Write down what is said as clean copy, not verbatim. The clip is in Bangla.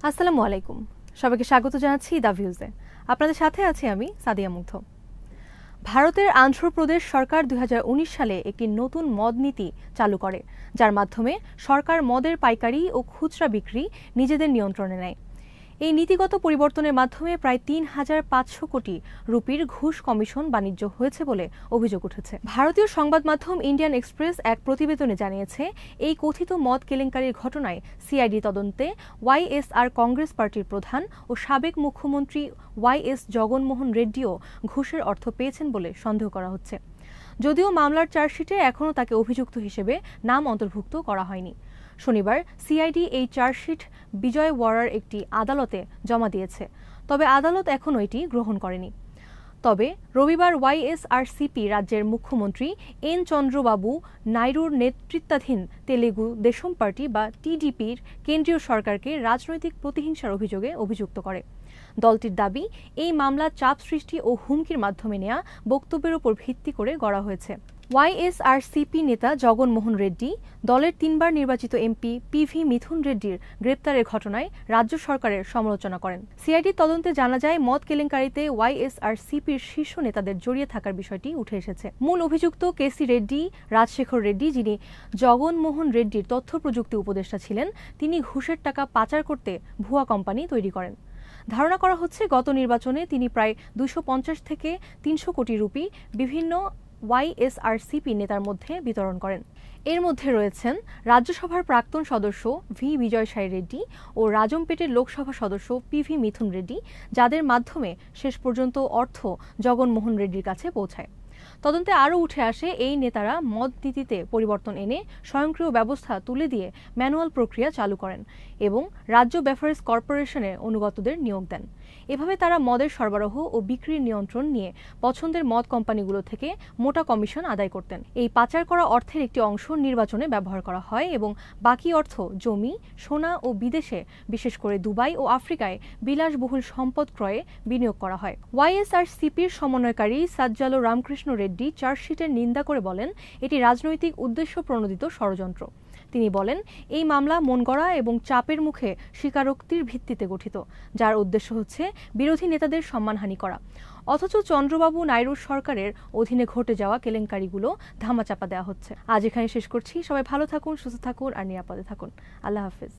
আসসালামু আলাইকুম। সবাইকে স্বাগত জানাচ্ছি দ্য ভিউজে। আপনাদের সাথে আছি আমি সাদিয়া মুগ্ধ। ভারতের অন্ধ্রপ্রদেশ সরকার 2019 সালে একটি নতুন মদ নীতি চালু করে, যার মাধ্যমে সরকার মদের পাইকারি ও খুচরা বিক্রি নিজেদের নিয়ন্ত্রণে নেয়। এই নীতিগত পরিবর্তনের মাধ্যমে প্রায় 3,500 কোটি রুপির ঘুষ কমিশন বাণিজ্য হয়েছে বলে অভিযোগ উঠেছে। ভারতীয় সংবাদ মাধ্যম ইন্ডিয়ান এক্সপ্রেস এক প্রতিবেদনে জানিয়েছে, এই কথিত মদ কেলেঙ্কারির ঘটনায় সিআইডি তদন্তে ওয়াইএসআর কংগ্রেস পার্টির প্রধান ও সাবেক মুখ্যমন্ত্রী ওয়াইএস জগনমোহন রেড্ডিও ঘুষের অর্থ পেয়েছেন বলে সন্দেহ করা হচ্ছে। যদিও মামলার চার্জশিটে এখনও তাকে অভিযুক্ত হিসেবে নাম অন্তর্ভুক্ত করা হয়নি। শনিবার সিআইডি এই চার্জশিট বিজয় ওয়ারার একটি আদালতে জমা দিয়েছে, তবে আদালত এখনও এটি গ্রহণ করেনি। তবে রবিবার ওয়াইএসআরসিপি রাজ্যের মুখ্যমন্ত্রী এন চন্দ্রবাবু নাইডুর নেতৃত্বাধীন তেলেগু দেশম পার্টি বা টিডিপির কেন্দ্রীয় সরকারকে রাজনৈতিক প্রতিহিংসার অভিযোগে অভিযুক্ত করে। দলটির দাবি, এই মামলা চাপ সৃষ্টি ও হুমকির মাধ্যমে নেওয়া বক্তব্যের উপর ভিত্তি করে গড়া হয়েছে। ওয়াইএসআরসিপি নেতা জগনমোহন রেড্ডি দলের 3 বার নির্বাচিত এমপি পিভি মিথুন রেড্ডির গ্রেপ্তারের ঘটনায় রাজ্য সরকারের সমালোচনা করেন। সিআইডির তদন্তে জানা যায়, মদ কেলেঙ্কারিতে ওয়াইএসআরসিপির শীর্ষ নেতাদের জড়িয়ে থাকার বিষয়টি উঠে এসেছে। মূল অভিযুক্ত কেসি রেড্ডি, রাজশেখর রেড্ডি, যিনি জগনমোহন রেড্ডির তথ্য প্রযুক্তি উপদেষ্টা ছিলেন, তিনি ঘুষের টাকা পাচার করতে ভুয়া কোম্পানি তৈরি করেন। ধারণা করা হচ্ছে, গত নির্বাচনে তিনি প্রায় 250 থেকে 300 কোটি রুপি বিভিন্ন ওয়াইএসআরসিপি নেতার মধ্যে বিতরণ করেন। এর মধ্যে রয়েছেন রাজ্যসভার প্রাক্তন সদস্য ভি বিজয়সাই রেড্ডি ও রাজমপেটের লোকসভা সদস্য পিভি মিথুন রেড্ডি, যাদের মাধ্যমে শেষ পর্যন্ত অর্থ জগনমোহন রেড্ডির কাছে পৌঁছায়। তদন্তে আরও উঠে আসে, এই নেতারা মদ নীতিতে পরিবর্তন এনে স্বয়ংক্রিয় ব্যবস্থা তুলে দিয়ে ম্যানুয়াল প্রক্রিয়া চালু করেন এবং রাজ্য বেভারেজ কর্পোরেশনের অনুগতদের নিয়োগ দেন। এভাবে তারা মদের সরবরাহ ও বিক্রির নিয়ন্ত্রণ নিয়ে পছন্দের মদ কোম্পানিগুলো থেকে মোটা কমিশন আদায় করতেন। এই পাচার করা অর্থের একটি অংশ নির্বাচনে ব্যবহার করা হয় এবং বাকি অর্থ জমি, সোনা ও বিদেশে, বিশেষ করে দুবাই ও আফ্রিকায় বিলাসবহুল সম্পদ ক্রয়ে বিনিয়োগ করা হয়। ওয়াইএসআরসিপির সমন্বয়কারী সাজ্জালো রামকৃষ্ণ রেড্ডি চার্জশিটের নিন্দা করে বলেন, এটি রাজনৈতিক উদ্দেশ্য প্রণোদিত ষড়যন্ত্র। তিনি বলেন, এই মামলা মনগড়া এবং চাপের মুখে স্বীকারোক্তির ভিত্তিতে গঠিত, যার উদ্দেশ্য হচ্ছে বিরোধী নেতাদের সম্মানহানি করা। অথচ চন্দ্রবাবু নাইডুর সরকারের অধীনে ঘটে যাওয়া কেলেঙ্কারিগুলো ধামাচাপা দেওয়া হচ্ছে। আজ এখানে শেষ করছি। সবাই ভালো থাকুন, সুস্থ থাকুন আর নিরাপদে থাকুন। আল্লাহ হাফেজ।